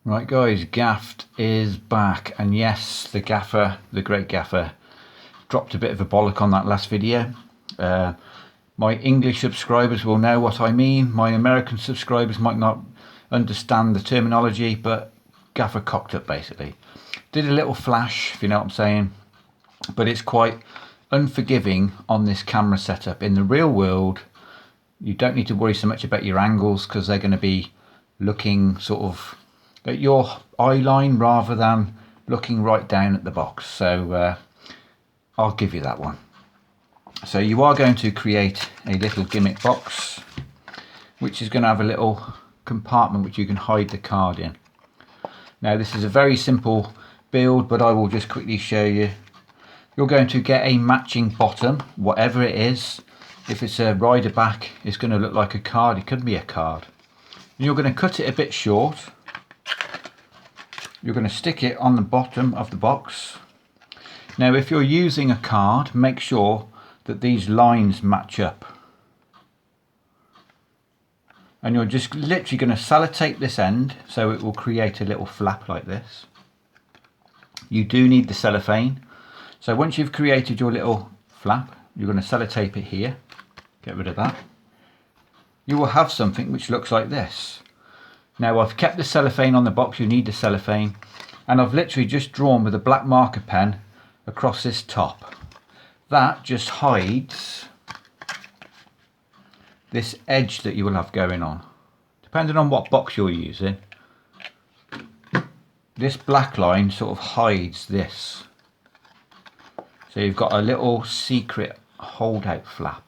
Right guys, Gaffed is back, and yes, the gaffer, the great gaffer, dropped a bit of a bollock on that last video. My English subscribers will know what I mean. My American subscribers might not understand the terminology, but gaffer cocked up basically. Did a little flash, if you know what I'm saying, but it's quite unforgiving on this camera setup. In the real world, you don't need to worry so much about your angles because they're going to be looking sort of at your eye line rather than looking right down at the box. So I'll give you that one. So you are going to create a little gimmick box, which is going to have a little compartment which you can hide the card in. Now this is a very simple build, but I will just quickly show you. You're going to get a matching bottom, whatever it is. If it's a rider back, it's going to look like a card. It could be a card. And you're going to cut it a bit short. You're going to stick it on the bottom of the box. Now if you're using a card, make sure that these lines match up. And you're just literally going to sellotape this end so it will create a little flap like this. You do need the cellophane. So once you've created your little flap, you're going to sellotape it here. Get rid of that. You will have something which looks like this. Now I've kept the cellophane on the box, you need the cellophane, and I've literally just drawn with a black marker pen across this top. That just hides this edge that you will have going on. Depending on what box you're using, this black line sort of hides this. So you've got a little secret holdout flap.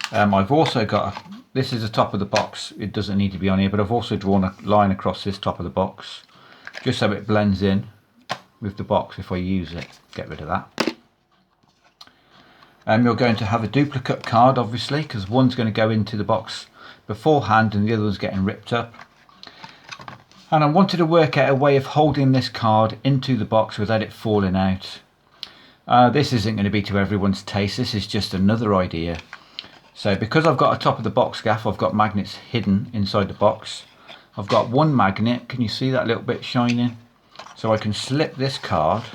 I've also got, this is the top of the box, it doesn't need to be on here, but I've also drawn a line across this top of the box, just so it blends in with the box if I use it. Get rid of that. You're going to have a duplicate card, obviously, because one's going to go into the box beforehand and the other one's getting ripped up. And I wanted to work out a way of holding this card into the box without it falling out. This isn't going to be to everyone's taste, this is just another idea. So because I've got a top of the box gaff, I've got magnets hidden inside the box. I've got one magnet, can you see that little bit shining? So I can slip this card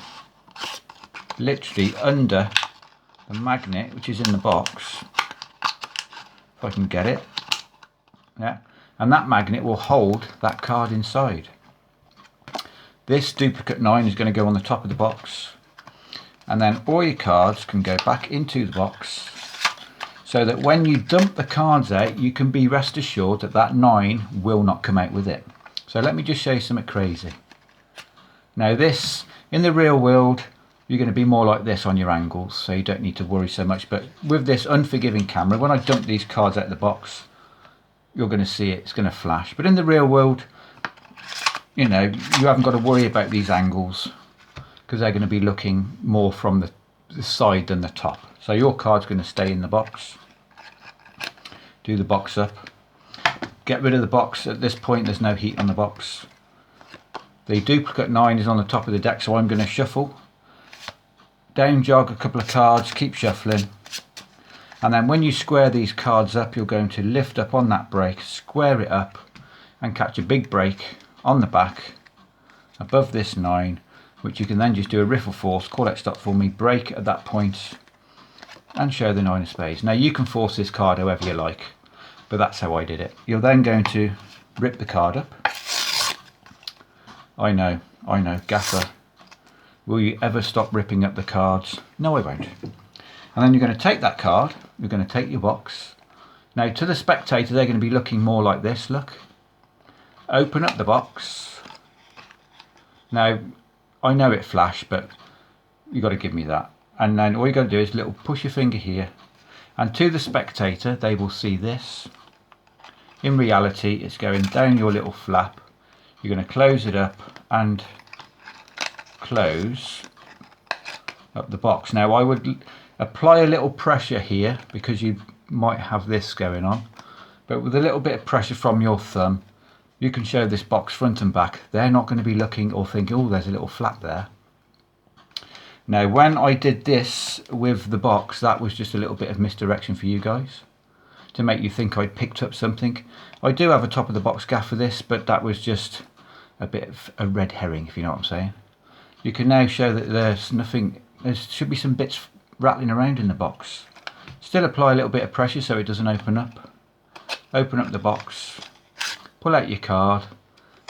literally under the magnet which is in the box, if I can get it. Yeah, and that magnet will hold that card inside. This duplicate 9 is going to go on the top of the box, and then all your cards can go back into the box, so that when you dump the cards out, you can be rest assured that that 9 will not come out with it. So let me just show you something crazy. Now this, in the real world, you're going to be more like this on your angles, so you don't need to worry so much. But with this unforgiving camera, when I dump these cards out of the box, you're going to see it, it's going to flash. But in the real world, you know, you haven't got to worry about these angles, because they're going to be looking more from the side than the top. So your card's going to stay in the box. Do the box up. Get rid of the box. At this point there's no heat on the box. The duplicate 9 is on the top of the deck, so I'm going to shuffle. Down jog a couple of cards, keep shuffling. And then when you square these cards up, you're going to lift up on that break, square it up, and catch a big break on the back above this 9, which you can then just do a riffle force, call out stop for me, break at that point, and show the 9 of spades. Now you can force this card however you like, but that's how I did it. You're then going to rip the card up. I know, gaffer, will you ever stop ripping up the cards? No, I won't. And then you're going to take that card, you're going to take your box. Now to the spectator, they're going to be looking more like this, look. Open up the box. Now, I know it flashed, but you've got to give me that. And then all you got to do is little push your finger here, and to the spectator they will see this. In reality it's going down your little flap. You're going to close it up and close up the box. Now I would apply a little pressure here because you might have this going on, but with a little bit of pressure from your thumb you can show this box front and back. They're not going to be looking or thinking, oh, there's a little flap there. Now when I did this with the box, that was just a little bit of misdirection for you guys, to make you think I'd picked up something. I do have a top of the box gaff for this, but that was just a bit of a red herring, if you know what I'm saying. You can now show that there's nothing, there should be some bits rattling around in the box. Still apply a little bit of pressure so it doesn't open up. Open up the box, pull out your card.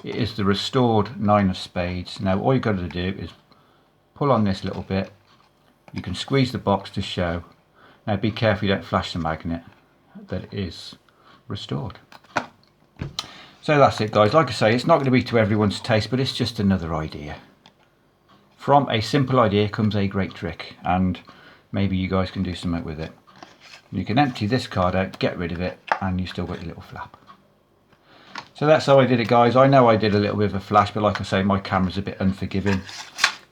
It is the restored 9 of spades. Now all you've got to do is pull on this little bit. You can squeeze the box to show. Now be careful you don't flash the magnet that it is restored. So that's it guys. Like I say, it's not going to be to everyone's taste, but it's just another idea. From a simple idea comes a great trick, and maybe you guys can do something with it. You can empty this card out, get rid of it, and you still got your little flap. So that's how I did it guys. I know I did a little bit of a flash, but like I say, my camera's a bit unforgiving.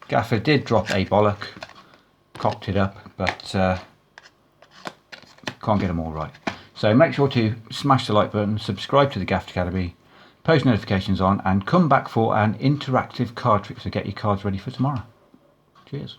Gaffer did drop a bollock, cocked it up, but can't get them all right. So make sure to smash the like button, subscribe to the Gaffer Academy, post notifications on, and come back for an interactive card trick to get your cards ready for tomorrow. Cheers.